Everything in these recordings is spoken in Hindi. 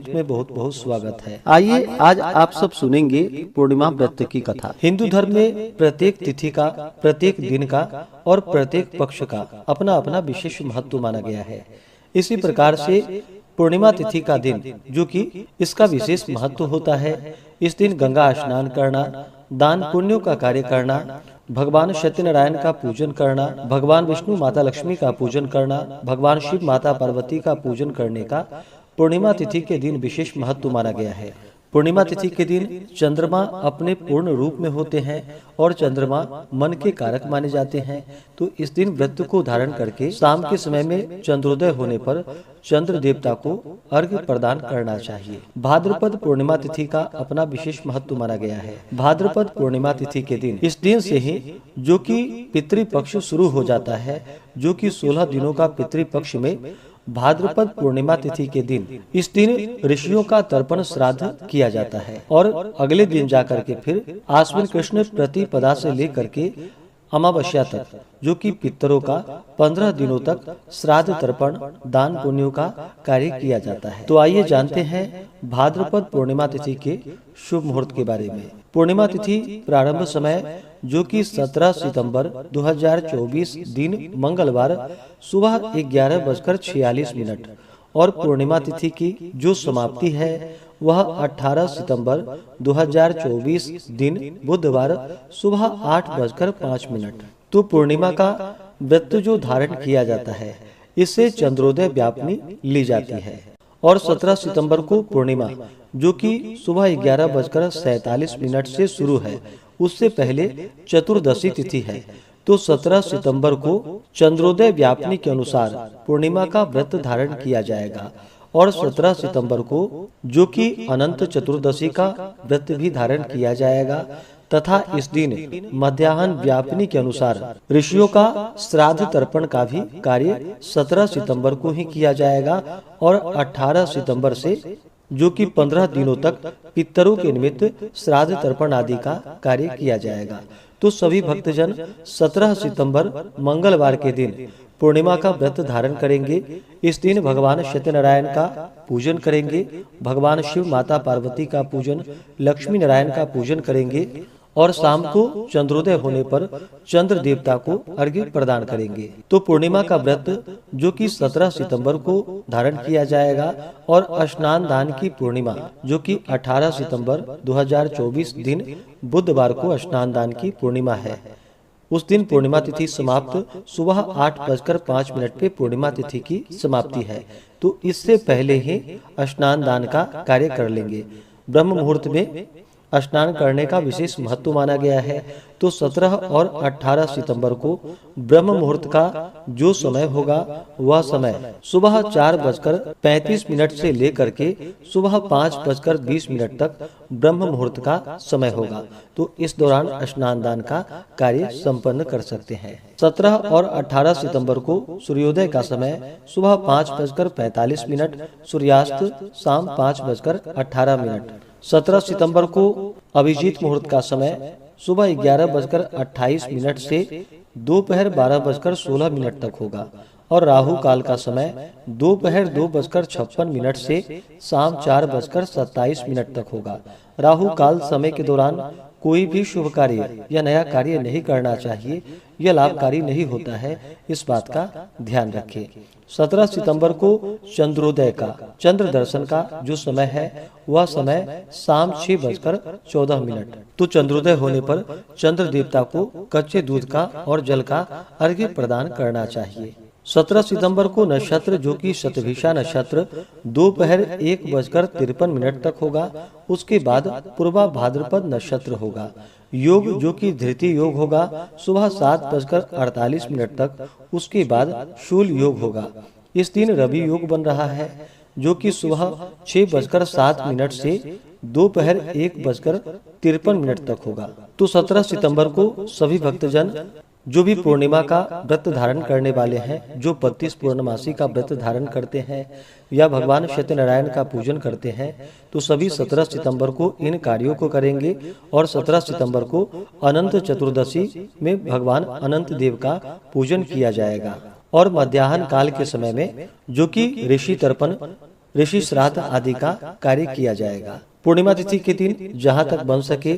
में बहुत बहुत स्वागत है। आइए आज आप सब सुनेंगे पूर्णिमा व्रत की कथा। हिंदू धर्म में प्रत्येक तिथि का, प्रत्येक दिन का और प्रत्येक पक्ष का अपना अपना विशेष महत्व माना गया है। इसी प्रकार से पूर्णिमा तिथि का दिन, जो कि इसका विशेष महत्व होता है, इस दिन गंगा स्नान करना, दान पुण्यों का कार्य करना, भगवान सत्यनारायण का पूजन करना, भगवान विष्णु माता लक्ष्मी का पूजन करना, भगवान शिव माता पार्वती का पूजन करने का पूर्णिमा तिथि के दिन विशेष महत्व माना गया है। पूर्णिमा तिथि के दिन चंद्रमा अपने पूर्ण रूप में होते हैं और चंद्रमा मन के कारक माने जाते हैं। तो इस दिन व्रत को धारण करके शाम के समय में चंद्रोदय होने पर चंद्र देवता को अर्घ्य प्रदान करना चाहिए। भाद्रपद पूर्णिमा तिथि का अपना विशेष महत्व माना गया है। भाद्रपद पूर्णिमा तिथि के दिन, इस दिन से ही जो कि पितृपक्ष शुरू हो जाता है, जो कि 16 दिनों का पितृपक्ष में भाद्रपद पूर्णिमा तिथि के दिन, इस दिन ऋषियों का तर्पण श्राद्ध किया जाता है और अगले दिन जाकर के फिर आश्विन कृष्ण प्रतिपदा से लेकर के अमावस्या तक, जो कि पितरों का 15 दिनों तक श्राद्ध तर्पण दान पुण्यों का कार्य किया जाता है। तो आइए जानते हैं भाद्रपद पूर्णिमा तिथि के शुभ मुहूर्त के बारे में। पूर्णिमा तिथि प्रारंभ समय जो कि 17 सितंबर 2024 दिन मंगलवार सुबह 11:46 और पूर्णिमा तिथि की जो समाप्ति है वह 18 सितंबर 2024 दिन बुधवार सुबह 8:05। तो पूर्णिमा का व्रत जो धारण किया जाता है, इससे चंद्रोदय व्यापनी ली जाती है और 17 सितंबर को पूर्णिमा, जो कि सुबह 11:47 से शुरू है, उससे पहले चतुर्दशी तिथि है। तो 17 सितंबर को चंद्रोदय व्यापनी के अनुसार पूर्णिमा का व्रत धारण किया जाएगा और 17 सितंबर को जो कि अनंत चतुर्दशी का व्रत भी धारण किया जाएगा तथा इस दिन मध्याह्न व्यापनी के अनुसार ऋषियों का श्राद्ध तर्पण का भी कार्य 17 सितंबर को ही किया जाएगा और 18 सितंबर से जो कि 15 दिनों तक पितरों के निमित्त श्राद्ध तर्पण आदि का कार्य किया जाएगा। तो सभी भक्तजन 17 सितंबर मंगलवार के दिन पूर्णिमा का व्रत धारण करेंगे। इस दिन भगवान सत्यनारायण का पूजन करेंगे, भगवान शिव माता पार्वती का पूजन, लक्ष्मी नारायण का पूजन करेंगे और शाम को चंद्रोदय होने पर चंद्र देवता को अर्घ्य प्रदान करेंगे। तो पूर्णिमा का व्रत जो कि 17 सितंबर को धारण किया जाएगा और स्नान दान की पूर्णिमा जो कि 18 सितंबर 2024 दिन बुधवार को स्नान दान की पूर्णिमा है। उस दिन पूर्णिमा तिथि समाप्त सुबह 8:05 पे पूर्णिमा तिथि की समाप्ति है। तो इससे पहले ही स्नान दान का कार्य कर लेंगे। ब्रह्म मुहूर्त में स्नान करने का विशेष महत्व माना गया है। तो 17 और 18 सितंबर को ब्रह्म मुहूर्त का जो समय होगा वह समय सुबह 4:35 से लेकर के सुबह 5:20 तक ब्रह्म मुहूर्त का समय होगा। तो इस दौरान स्नान दान का कार्य संपन्न कर सकते हैं। 17 और 18 सितंबर को सूर्योदय का समय सुबह 5:45, सूर्यास्त शाम 5:18। 17 सितंबर को अभिजीत मुहूर्त का समय सुबह 11:28 से दोपहर 12:16 तक होगा और राहु काल का समय दोपहर 2:56 से शाम 4:27 तक होगा। राहु काल समय के दौरान कोई भी शुभ कार्य या नया कार्य नहीं करना चाहिए, यह लाभकारी नहीं होता है, इस बात का ध्यान रखें। 17 सितंबर को चंद्रोदय का, चंद्र दर्शन का जो समय है वह समय शाम 6:14। तो चंद्रोदय होने पर चंद्र देवता को कच्चे दूध का और जल का अर्घ्य प्रदान करना चाहिए। 17 सितंबर को नक्षत्र जो कि शतभिषा नक्षत्र दोपहर 1:53 तक होगा। उसके बाद पूर्वा भाद्रपद नक्षत्र होगा। योग जो कि धृति योग होगा सुबह 7:48 तक। उसके बाद शूल योग होगा। इस दिन रवि योग बन रहा है जो कि सुबह 6:07 से दोपहर 1:53 तक होगा। तो 17 सितंबर को सभी भक्तजन जो भी पूर्णिमा का व्रत धारण करने वाले हैं, जो 32 पूर्णमासी का व्रत धारण करते हैं या भगवान सत्यनारायण का पूजन करते हैं, तो सभी 17 सितंबर को इन कार्यों को करेंगे और 17 सितंबर को अनंत चतुर्दशी में भगवान अनंत देव का पूजन किया जाएगा। और मध्याह्न काल के समय में जो कि ऋषि तर्पण ऋषि श्राद्ध आदि का कार्य किया जाएगा। पूर्णिमा तिथि के दिन जहाँ तक बन सके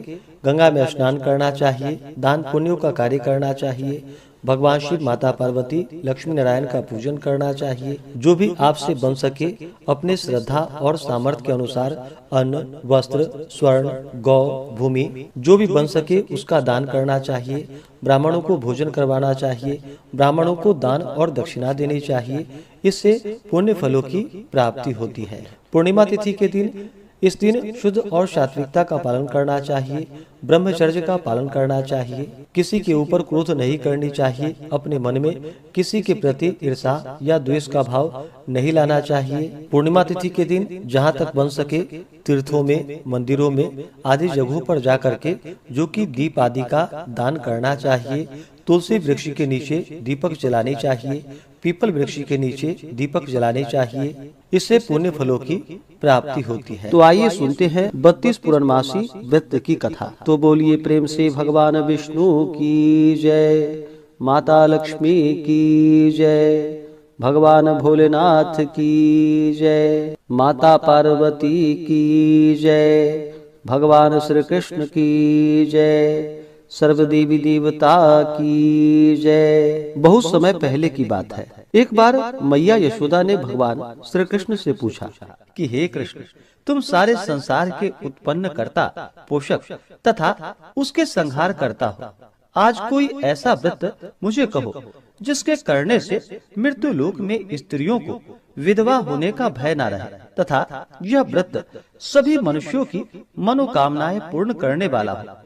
गंगा में स्नान करना चाहिए, दान पुण्यों का कार्य करना चाहिए, भगवान शिव, माता पार्वती, लक्ष्मी नारायण का पूजन करना चाहिए। जो भी आपसे बन सके अपने श्रद्धा और सामर्थ्य के अनुसार अन्न, वस्त्र, स्वर्ण, गौ, भूमि जो भी बन सके उसका दान करना चाहिए। ब्राह्मणों को भोजन करवाना चाहिए, ब्राह्मणों को दान और दक्षिणा देनी चाहिए। इससे पुण्य फलों की प्राप्ति होती है। पूर्णिमा तिथि के दिन इस दिन शुद्ध और सात्विकता का पालन करना चाहिए, ब्रह्मचर्य का पालन करना चाहिए, किसी के ऊपर क्रोध नहीं करनी चाहिए, अपने मन में किसी के प्रति ईर्ष्या या द्वेष का भाव नहीं लाना चाहिए। पूर्णिमा तिथि के दिन जहाँ तक बन सके तीर्थों में, मंदिरों में आदि जगहों पर जाकर के जो कि दीप आदि का दान करना चाहिए। तुलसी वृक्ष के नीचे दीपक जलाने चाहिए, पीपल वृक्ष के नीचे दीपक जलाने चाहिए। इससे पुण्य फलों की प्राप्ति होती है। तो आइए सुनते हैं 32 पूर्णमासी व्रत की कथा। तो बोलिए प्रेम से भगवान विष्णु की जय, माता लक्ष्मी की जय, भगवान भोलेनाथ की जय, माता पार्वती की जय, भगवान श्री कृष्ण की जय, सर्वदेवी देवता की जय। बहुत समय पहले की बात है। एक बार मैया यशोदा ने भगवान श्री कृष्ण से पूछा कि हे कृष्ण, तुम सारे संसार के उत्पन्न करता, पोषक तथा उसके संहार करता हो। आज कोई ऐसा व्रत मुझे कहो जिसके करने से मृत्यु लोक में स्त्रियों को विधवा होने का भय न रहे तथा यह व्रत सभी मनुष्यों की मनोकामनाएं पूर्ण करने वाला हो।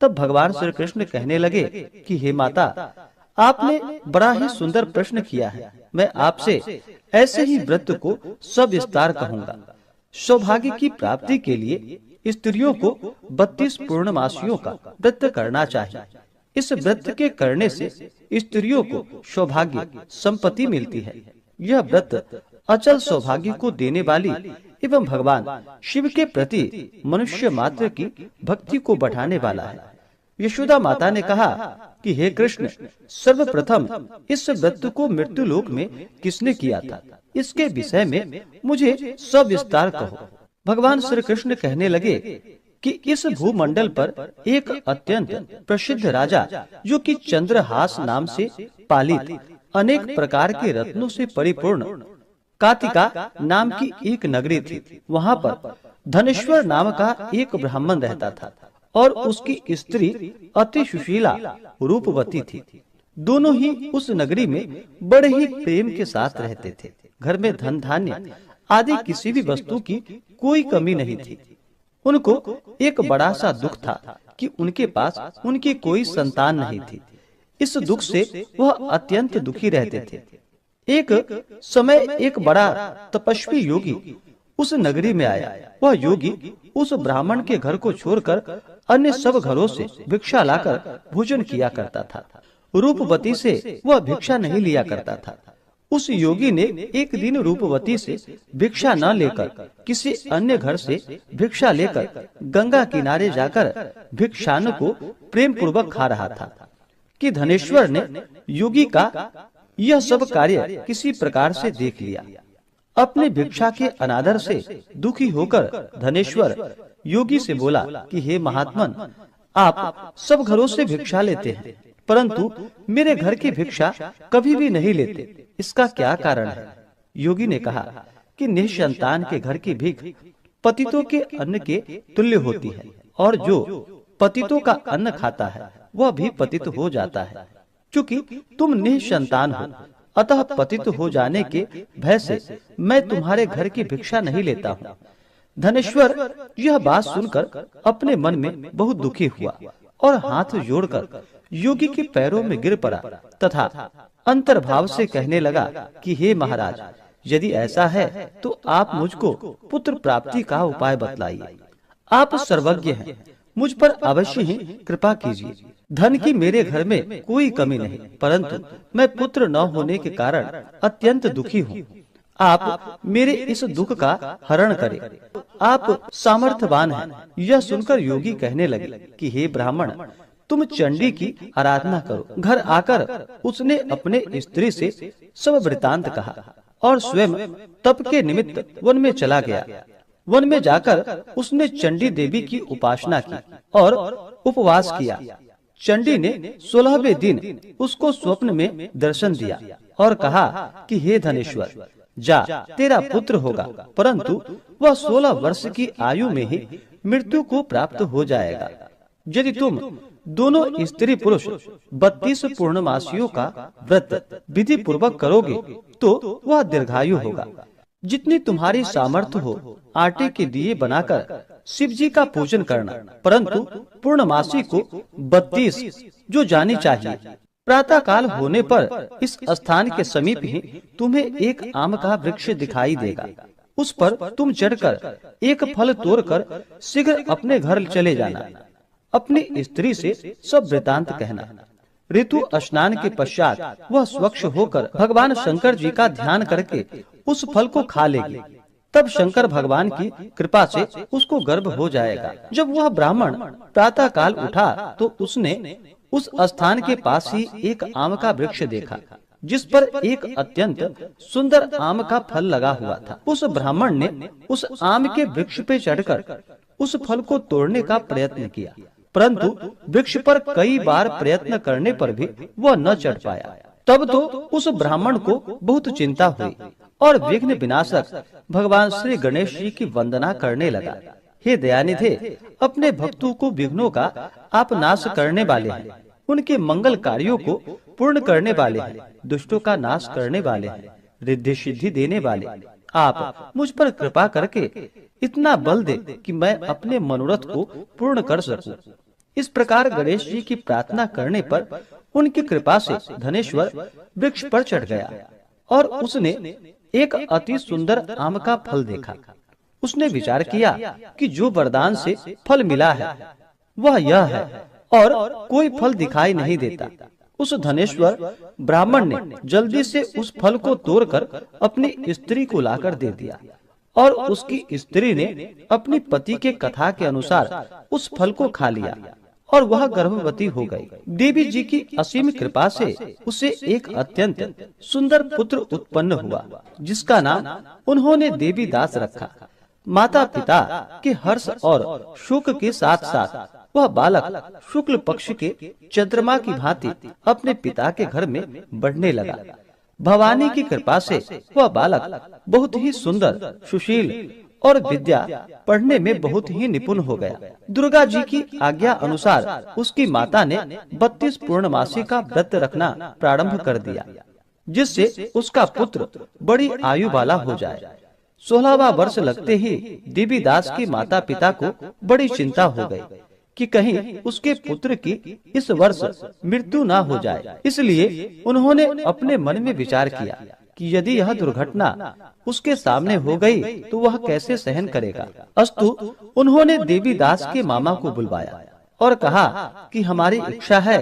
तब भगवान श्री कृष्ण कहने लगे कि हे माता, आपने बड़ा ही सुंदर प्रश्न किया है। मैं आपसे ऐसे ही व्रत को सविस्तार कहूंगा। सौभाग्य की प्राप्ति के लिए स्त्रियों को 32 पूर्णमासियों का व्रत करना चाहिए। इस व्रत के करने से स्त्रियों को सौभाग्य, संपत्ति मिलती है। यह व्रत अचल सौभाग्य को देने वाली एवं भगवान शिव के प्रति मनुष्य मात्र की भक्ति को बढ़ाने वाला है। यशोदा माता ने कहा कि हे कृष्ण, सर्वप्रथम इस व्रत को मृत्यु लोक में किसने किया था, इसके विषय में मुझे सविस्तार कहो। भगवान श्री कृष्ण कहने लगे कि इस भूमंडल पर एक अत्यंत प्रसिद्ध राजा जो कि चंद्रहास नाम से पालित अनेक प्रकार के रत्नों से परिपूर्ण कातिका नाम की एक नगरी थी। वहाँ पर धनेश्वर नाम का एक ब्राह्मण रहता था और उसकी स्त्री अति सुशीला रूपवती थी। दोनों ही उस नगरी में बड़े ही प्रेम के साथ रहते थे। घर में धन धान्य आदि किसी भी वस्तु की कोई कमी नहीं थी। उनको एक बड़ा सा दुख था कि उनके पास उनकी कोई संतान नहीं थी। इस दुख से वह अत्यंत दुखी रहते थे। एक समय एक बड़ा तपस्वी योगी उस नगरी में आया। वह योगी उस ब्राह्मण के घर को छोड़कर अन्य सब घरों से भिक्षा लाकर भोजन किया करता था। रूपवती से वह भिक्षा नहीं लिया करता था। उस योगी ने एक दिन रूपवती से भिक्षा न लेकर किसी अन्य घर से भिक्षा लेकर गंगा किनारे जाकर भिक्षान्न को प्रेम पूर्वक खा रहा था कि धनेश्वर ने योगी का यह सब कार्य किसी प्रकार से देख लिया। अपने भिक्षा के अनादर से दुखी होकर धनेश्वर योगी से बोला कि हे महात्मन, आप सब घरों से भिक्षा लेते हैं परंतु मेरे घर की भिक्षा कभी भी नहीं लेते, इसका क्या कारण है? योगी ने कहा कि निसंतान के घर की भीख पतितों के अन्न के तुल्य होती है और जो पतितों का अन्न खाता है वह भी पतित हो जाता है। क्योंकि तुम निसंतान हो अतः पतित हो जाने के भय से मैं तुम्हारे घर की भिक्षा नहीं लेता हूँ। धनेश्वर यह बात सुनकर अपने मन में बहुत दुखी हुआ और हाथ जोड़कर योगी के पैरों में गिर पड़ा तथा अंतर्भाव से कहने लगा कि हे महाराज, यदि ऐसा है तो आप मुझको पुत्र प्राप्ति का उपाय बतलाइए। आप सर्वज्ञ हैं, मुझ पर अवश्य ही कृपा कीजिए। धन की मेरे घर में कोई कमी नहीं, परंतु मैं पुत्र न होने के कारण अत्यंत दुखी हूँ। आप मेरे इस दुख का हरण करें। आप सामर्थ्यवान हैं। यह सुनकर योगी कहने लगे कि हे ब्राह्मण, तुम चंडी की आराधना करो। घर आकर उसने अपने स्त्री से सब वृतांत कहा और स्वयं तप के निमित्त वन में चला गया। वन में जाकर उसने चंडी देवी की उपासना की और उपवास किया। चंडी ने 16वें दिन उसको स्वप्न में दर्शन दिया और कहा कि हे धनेश्वर, जा, तेरा पुत्र होगा, परंतु वह 16 वर्ष की आयु में ही मृत्यु को प्राप्त हो जाएगा। यदि तुम दोनों स्त्री पुरुष 32 पूर्णमासियों का व्रत विधि पूर्वक करोगे तो वह दीर्घायु होगा। जितनी तुम्हारी सामर्थ्य हो आटे के दिए बनाकर शिव जी का पूजन करना, परंतु पूर्णमासी को 32 जो जानी चाहिए। प्रातः काल होने पर इस स्थान के समीप ही तुम्हें एक आम का वृक्ष दिखाई देगा। उस पर तुम चढ़कर एक फल तोड़कर शीघ्र अपने घर चले जाना। अपनी स्त्री से सब वृतांत कहना। ऋतु स्नान के पश्चात वह स्वच्छ होकर भगवान शंकर जी का ध्यान करके उस फल को खा लेगी। तब शंकर भगवान की कृपा से उसको गर्भ हो जाएगा। जब वह ब्राह्मण प्रातः काल उठा तो उसने उस स्थान के पास ही एक आम का वृक्ष देखा, जिस पर एक अत्यंत सुंदर आम का फल लगा हुआ था। उस ब्राह्मण ने उस आम के वृक्ष पे चढ़कर उस फल को तोड़ने का प्रयत्न किया, परंतु वृक्ष पर कई बार प्रयत्न करने पर भी वह न चढ़ पाया। तब तो उस ब्राह्मण को बहुत चिंता हुई और विघ्न विनाशक भगवान श्री गणेश जी की वंदना करने लगा। हे दयानिधे, अपने भक्तों को विघ्नों का आप नाश करने वाले हैं, उनके मंगल कार्यों को पूर्ण करने वाले हैं, दुष्टों का नाश करने वाले हैं, रिद्धि सिद्धि देने वाले। आप मुझ पर कृपा करके इतना बल दे कि मैं अपने मनोरथ को पूर्ण कर सकूं। इस प्रकार गणेश जी की प्रार्थना करने पर उनकी कृपा से धनेश्वर वृक्ष पर चढ़ गया और उसने एक अति सुंदर आम का फल देखा। उसने विचार किया कि जो वरदान से फल मिला है वह यह है और कोई फल दिखाई नहीं देता। उस धनेश्वर ब्राह्मण ने जल्दी से उस फल को तोड़कर अपनी स्त्री को लाकर दे दिया और उसकी स्त्री ने अपनी पति के कथा के अनुसार उस फल को खा लिया और वह गर्भवती हो गई। देवी जी की असीम कृपा से उसे एक अत्यंत सुंदर पुत्र उत्पन्न हुआ, जिसका नाम उन्होंने देवी दास रखा। माता पिता के हर्ष और शोक के साथ साथ वह बालक शुक्ल पक्ष के चंद्रमा की भांति अपने पिता के घर में बढ़ने लगा। भवानी की कृपा से वह बालक बहुत ही सुंदर, सुशील और विद्या पढ़ने में बहुत ही निपुण हो गया। दुर्गा जी की आज्ञा अनुसार उसकी माता ने 32 पूर्णमासी का व्रत रखना प्रारंभ कर दिया, जिससे उसका पुत्र बड़ी आयु वाला हो जाए। 16वां वर्ष लगते ही देवीदास की माता पिता को बड़ी चिंता हो गई कि कहीं उसके पुत्र की इस वर्ष मृत्यु ना हो जाए। इसलिए उन्होंने अपने मन में विचार किया कि यदि यह दुर्घटना उसके सामने हो गई तो वह कैसे सहन करेगा। अस्तु उन्होंने देवीदास के मामा को बुलवाया और कहा कि हमारी इच्छा है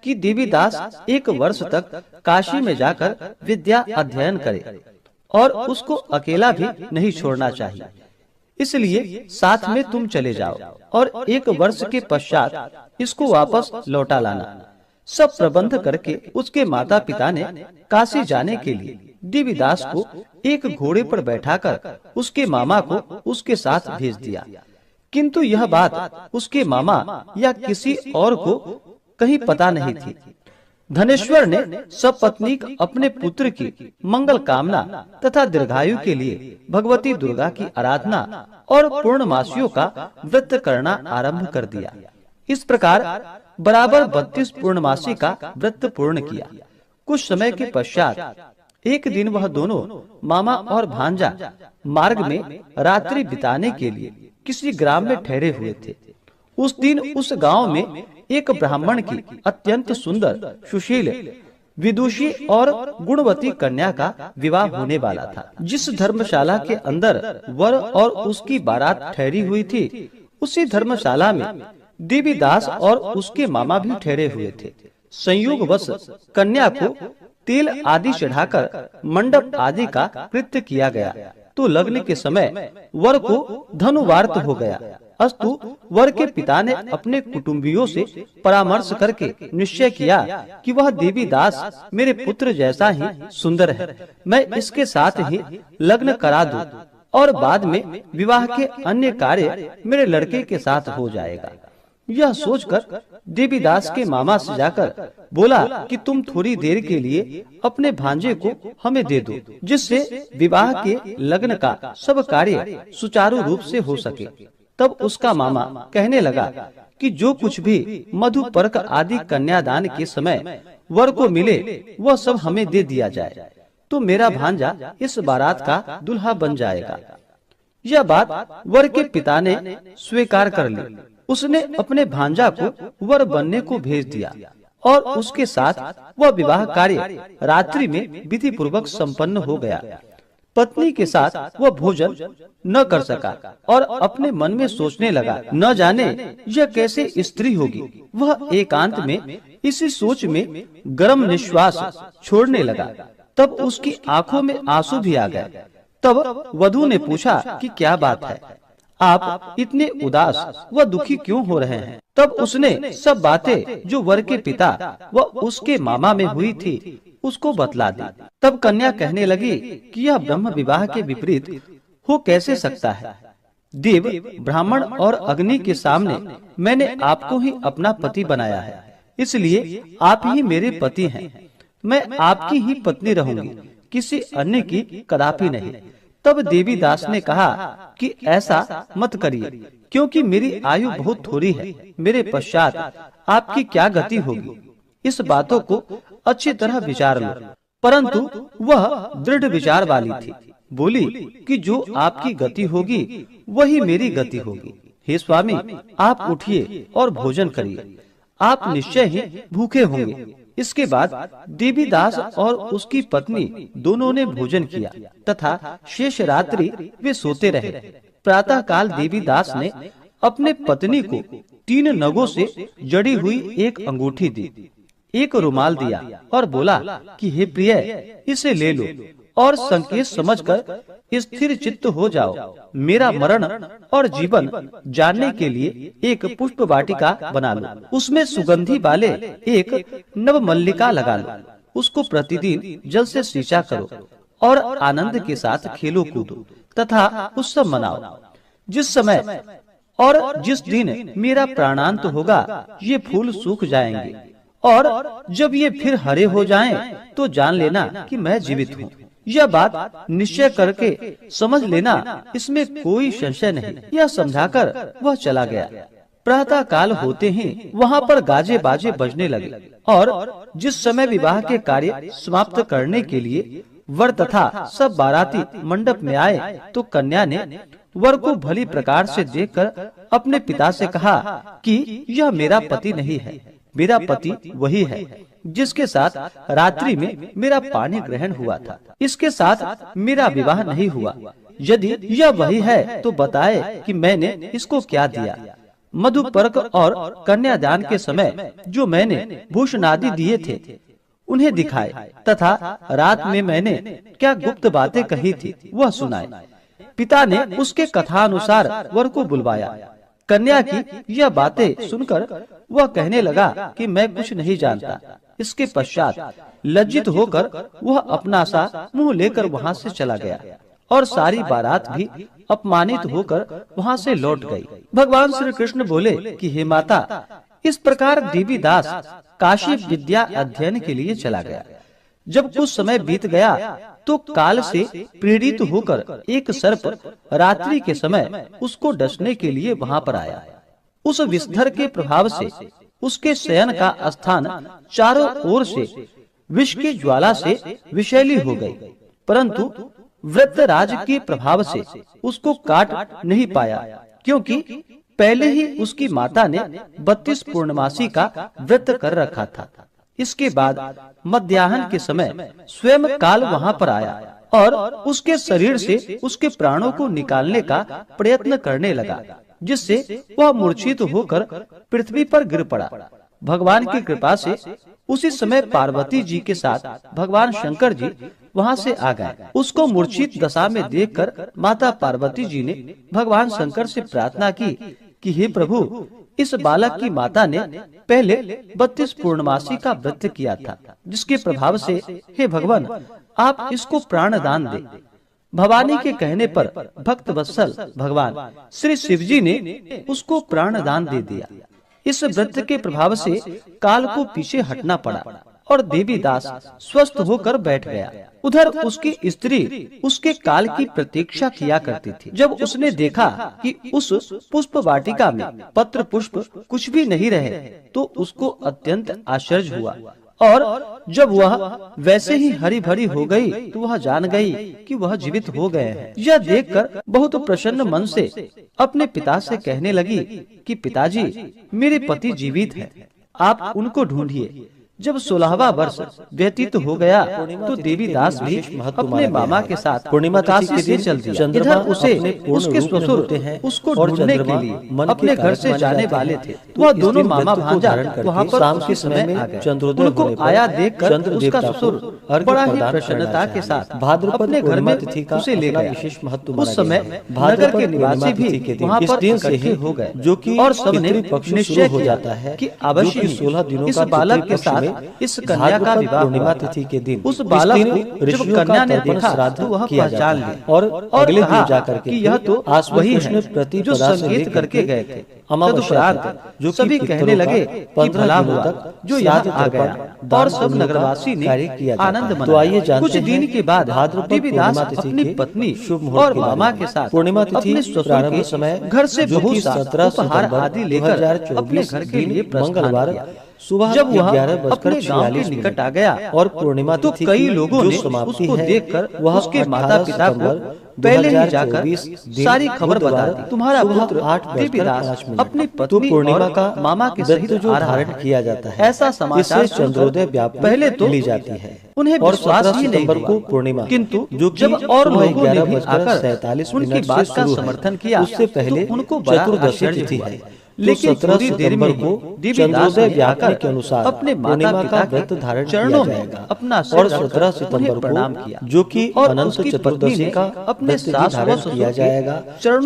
कि देवीदास 1 वर्ष तक काशी में जाकर विद्या अध्ययन करे और उसको अकेला भी नहीं छोड़ना चाहिए। इसलिए साथ में तुम चले जाओ और 1 वर्ष के पश्चात इसको वापस लौटा लाना। सब प्रबंध करके उसके माता पिता ने काशी जाने के लिए देवीदास को एक घोड़े पर बैठाकर उसके मामा को उसके साथ भेज दिया। किंतु यह बात उसके मामा या किसी और को कहीं पता नहीं थी। धनेश्वर ने सपत्नीक अपने पुत्र की मंगल कामना तथा दीर्घायु के लिए भगवती दुर्गा की आराधना और पूर्णमासियों का व्रत करना आरंभ कर दिया। इस प्रकार बराबर 32 पूर्णमासी का व्रत पूर्ण किया। कुछ समय के पश्चात एक दिन वह दोनों मामा और भांजा मार्ग में रात्रि बिताने के लिए किसी ग्राम में ठहरे हुए थे। उस दिन उस गांव में एक ब्राह्मण की अत्यंत सुंदर, सुशील, विदुषी और गुणवती कन्या का विवाह होने वाला था। जिस धर्मशाला के अंदर वर और उसकी बारात ठहरी हुई थी, उसी धर्मशाला में देवीदास और उसके मामा भी ठहरे हुए थे। संयोगवश कन्या को तेल आदि चढ़ाकर मंडप आदि का कृत्य किया गया तो लगने के समय वर को धनुवार्त हो गया अस्तु वर के पिता ने अपने कुटुंबियों से परामर्श करके निश्चय किया कि वह देवीदास मेरे पुत्र जैसा ही सुंदर है, मैं इसके साथ ही लग्न करा दूं और बाद में विवाह के अन्य कार्य मेरे लड़के के साथ हो जाएगा। यह सोचकर देवीदास के मामा से जाकर बोला कि तुम थोड़ी देर के लिए अपने भांजे को हमें दे दो, जिससे विवाह के लग्न का सब कार्य सुचारू रूप से हो सके। तब उसका मामा कहने लगा कि जो कुछ भी मधुपर्क आदि कन्यादान के समय वर को मिले वह सब हमें दे दिया जाए, तो मेरा भांजा इस बारात का दुल्हा बन जाएगा। यह बात वर के पिता ने स्वीकार कर ली। उसने अपने भांजा को वर बनने को भेज दिया और उसके साथ वह विवाह कार्य रात्रि में विधि पूर्वक संपन्न हो गया। पत्नी के साथ वह भोजन न कर सका और अपने मन में सोचने लगा, न जाने यह कैसे स्त्री होगी। वह एकांत में इसी सोच में गर्म निश्वास छोड़ने लगा। तब उसकी आंखों में आंसू भी आ गए। तब वधू ने पूछा कि क्या बात है, आप इतने उदास व दुखी क्यों हो रहे हैं? तब उसने सब बातें जो वर के पिता व उसके मामा में हुई थी उसको बतला दी। तब कन्या कहने लगी कि यह ब्रह्म विवाह के विपरीत हो कैसे सकता है? देव, ब्राह्मण और अग्नि के सामने मैंने आपको ही अपना पति बनाया है, इसलिए आप ही मेरे पति हैं। मैं आपकी ही पत्नी रहूंगी, किसी अन्य की कदापि नहीं। तब देवीदास ने कहा कि ऐसा मत करिए, क्योंकि मेरी आयु बहुत थोड़ी है। मेरे पश्चात आपकी क्या गति होगी, इस बातों को अच्छी तरह विचार लो। परंतु वह दृढ़ विचार वाली थी। बोली कि जो आपकी गति होगी वही मेरी गति होगी। हे स्वामी, आप उठिए और भोजन करिए, आप निश्चय ही भूखे होंगे। इसके बाद देवीदास और उसकी पत्नी दोनों ने भोजन किया तथा शेष रात्रि वे सोते रहे। प्रातः काल देवीदास ने अपने पत्नी को 3 नगों से जड़ी हुई एक अंगूठी दी, एक रुमाल दिया और बोला कि हे प्रिय, इसे ले लो और संकेत समझकर स्थिर चित्त हो जाओ। मेरा मरण और जीवन जानने के लिए एक पुष्प वाटिका बना लो, उसमें सुगंधी वाले एक नव मल्लिका लगा लो, उसको प्रतिदिन जल से सींचा करो और आनंद के साथ खेलो कूदो तथा उत्सव मनाओ। जिस समय और जिस दिन मेरा प्राणांत होगा ये फूल सूख जाएंगे और जब ये फिर हरे हो जाएं, तो जान लेना कि मैं जीवित हूँ। यह बात निश्चय करके समझ लेना, इसमें कोई संशय नहीं। यह समझाकर वह चला गया। प्रातः काल होते ही वहाँ पर गाजे बाजे बजने लगे और जिस समय विवाह के कार्य समाप्त करने के लिए वर तथा सब बाराती मंडप में आए, तो कन्या ने वर को भली प्रकार से देखकर अपने पिता से कहा कि यह मेरा पति नहीं है, मेरा पति वही है जिसके साथ रात्रि में मेरा पानी ग्रहण हुआ था। इसके साथ मेरा विवाह नहीं हुआ। यदि यह वही है तो बताए कि मैंने इसको क्या दिया। मधुपर्क और कन्यादान के समय जो मैंने भूषणादि दिए थे उन्हें दिखाए तथा रात में मैंने क्या गुप्त बातें कही थी वह सुनाए। पिता ने उसके कथानुसार वर को बुलवाया। कन्या की यह बातें सुनकर वह कहने लगा कि मैं कुछ नहीं जानता। इसके पश्चात लज्जित होकर वह अपना सा मुंह लेकर वहाँ से चला गया और सारी बारात भी अपमानित होकर वहाँ से लौट गई। भगवान श्री कृष्ण बोले कि हे माता, इस प्रकार देवीदास काशी विद्या अध्ययन के लिए चला गया। जब कुछ समय बीत गया तो काल से प्रेरित होकर एक सर्प रात्रि के समय उसको डसने के लिए वहाँ पर आया। उस विषधर के प्रभाव से उसके शयन का स्थान चारों ओर से विष की ज्वाला से विषैली हो गई, परंतु वृत्रराज के प्रभाव से उसको काट नहीं पाया, क्योंकि पहले ही उसकी माता ने 32 पूर्णमासी का व्रत कर रखा था। इसके बाद मध्याह्न के समय स्वयं काल वहाँ पर आया और उसके शरीर से उसके प्राणों को निकालने का प्रयत्न करने लगा, जिससे वह मूर्छित होकर पृथ्वी पर गिर पड़ा। भगवान की कृपा से उसी समय पार्वती जी के साथ भगवान शंकर जी वहाँ से आ गए। उसको मूर्छित दशा में देखकर माता पार्वती जी ने भगवान शंकर से प्रार्थना की कि हे प्रभु, इस बालक की माता ने पहले 32 पूर्णमासी का व्रत किया था, जिसके प्रभाव से हे भगवान, आप इसको प्राण दान दे। भवानी के कहने पर भक्त वत्सल भगवान श्री शिवजी ने उसको प्राण दान दे दिया। इस व्रत के प्रभाव से काल को पीछे हटना पड़ा और देवी दास स्वस्थ होकर बैठ गया। उधर उसकी स्त्री उसके काल की प्रतीक्षा किया करती थी। जब उसने देखा कि उस पुष्प वाटिका में पत्र पुष्प कुछ भी नहीं रहे, तो उसको अत्यंत आश्चर्य हुआ, और जब वह वैसे ही हरी भरी हो गई तो वह जान गई कि वह जीवित हो गए हैं। यह देखकर बहुत प्रसन्न मन से अपने पिता से कहने लगी कि पिताजी, मेरे पति जीवित हैं, आप उनको ढूंढिए। जब 16वां वर्ष व्यतीत हो गया तो देवी दास भी अपने मामा के साथ पूर्णिमा काशी से चल दिया। इधर उसे उसके ससुर उसको ढूंढने के लिए अपने घर से जाने वाले थे। वह दोनों मामा भांजा वहाँ पर शाम के समय में आ गए। उनको आया देखकर उसका ससुर बड़ा ही प्रसन्नता के साथ अपने घर में उसे ले गया। विशेष महत्व उस समय नगर के निवासी भी वहाँ पर इकट्ठे हो गए, जो कि और सबने निश्चय हो जाता है कि अवश्य 16 दिनों इस बालक के साथ इस कन्या का विवाह पूर्णिमा तिथि के दिन उस बालक को जब कन्या ने देखा तो वह पहचान ली और अगले दिन जाकर के यह तो वही है जो संगीत करके गए थे। तदुपरांत जो सभी कहने लगे कि भला हुआ जो याद आ गया, और सब नगरवासी ने आनंद मनाया। कुछ दिन के बाद देवीदास अपनी पत्नी और मामा के साथ पूर्णिमा तिथि प्रारंभ समय घर से बहुत सा उपहार आदि लेकर अपने घर के लिए मंगलवार सुबह जब वह अपने गांव के निकट आ गया और पूर्णिमा तो कई लोगों ने उसको देखकर वह उसके माता पिता को पहले ही जाकर सारी खबर बता दी। तुम्हारा पुत्र देवीदास अपनी पत्नी पूर्णिमा का मामा के सहित जो धारण किया जाता है, ऐसा समाचार चंद्रोदय व्याप पहले तो ली जाती है। उन्हें विश्वास ही नहीं हुआ पूर्णिमा, किंतु जब और लोगों ने भी आकर उनकी बात का समर्थन किया, उससे पहले उनको चतुर्दशी तिथि है। लेकिन थोड़ी देर में चंद्रोदय व्याकरण के अनुसार अपने माता पिता व्रत धारण किया जाएगा अपना और 17 सितंबर को किया, जो कि अनंत चतुर्दशी का अपने सास किया जाएगा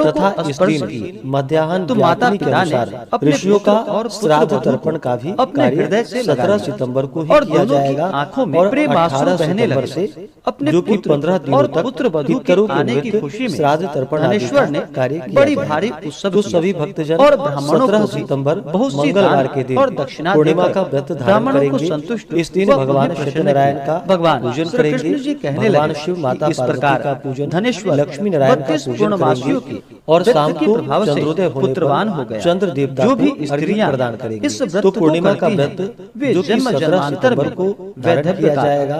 तथा इस दिन मध्याह्न माता पिता ने ऋषियों का और श्राद्ध तर्पण का भी अपने हृदय से 17 सितंबर को ही किया जाएगा। आंखों में प्रेम आंसू बहने लगे से अपने जो कि 15 दिनों तक पुत्र वधू के आने की खुशी में श्राद्ध तर्पण धनेश्वर ने कार्य बड़ी भारी उत्सव सभी भक्तजन और ब्राह्मण 17 सितंबर बहुत मंगलवार के दिन और दक्षिणा पूर्णिमा का व्रत धारण करेंगे। इस दिन भगवान सत्यनारायण का पूजन करेंगे। भगवान शिव माता पार्वती का पूजन, धनेश्वर लक्ष्मी नारायण का पूजन करेंगे और शाम को चंद्रोदय पुत्रवान हो गया चंद्र देवता जो भी स्त्रियां प्रदान करेंगे। इस व्रत पूर्णिमा का व्रत जो कि 17 सितंबर को धारण किया जाएगा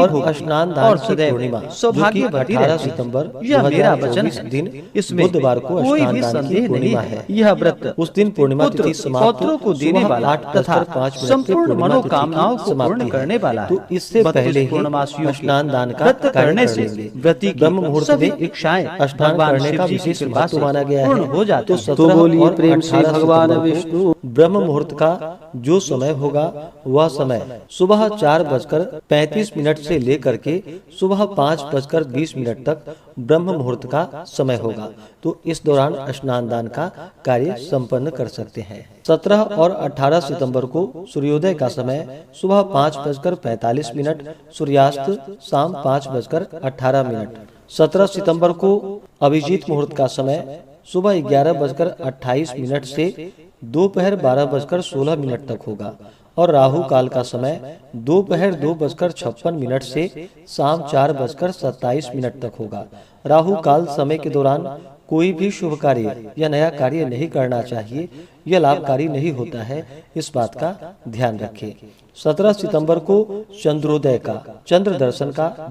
और स्नान दान की पूर्णिमा सौभाग्य 18 सितंबर यह मेरा वचन दिन इस बुधवार को स्नान दान की पूर्णिमा है। यह व्रत उस दिन पूर्णिमा तिथि समाप्त को देने वाला तथा संपूर्ण मनोकामनाओं को पूर्ण करने वाला। तो इससे पहले पूर्णमासियों स्नान दान का करने से व्रती ब्रह्म मुहूर्त में इच्छाएं स्नान करने का विशेष महत्व माना गया है हो जाते। तो बोलिए प्रेम से भगवान विष्णु। ब्रह्म मुहूर्त का जो समय होगा वह समय सुबह 4:35 से लेकर के सुबह 5:20 तक ब्रह्म मुहूर्त का समय होगा। तो इस दौरान स्नान दान का कार्य संपन्न कर सकते हैं। 17 और 18 सितंबर को सूर्योदय का समय सुबह 5:45, सूर्यास्त शाम 5:18। 17 सितंबर को अभिजीत मुहूर्त का समय सुबह 11:28 से दोपहर 12:16 तक होगा और राहु काल का समय दोपहर 2:56 से शाम 4:27 तक होगा। राहु काल समय के दौरान कोई भी शुभ कार्य या नया कार्य नहीं करना चाहिए, यह लाभकारी नहीं होता है, इस बात का ध्यान रखें। 17 सितंबर को चंद्रोदय का चंद्र दर्शन का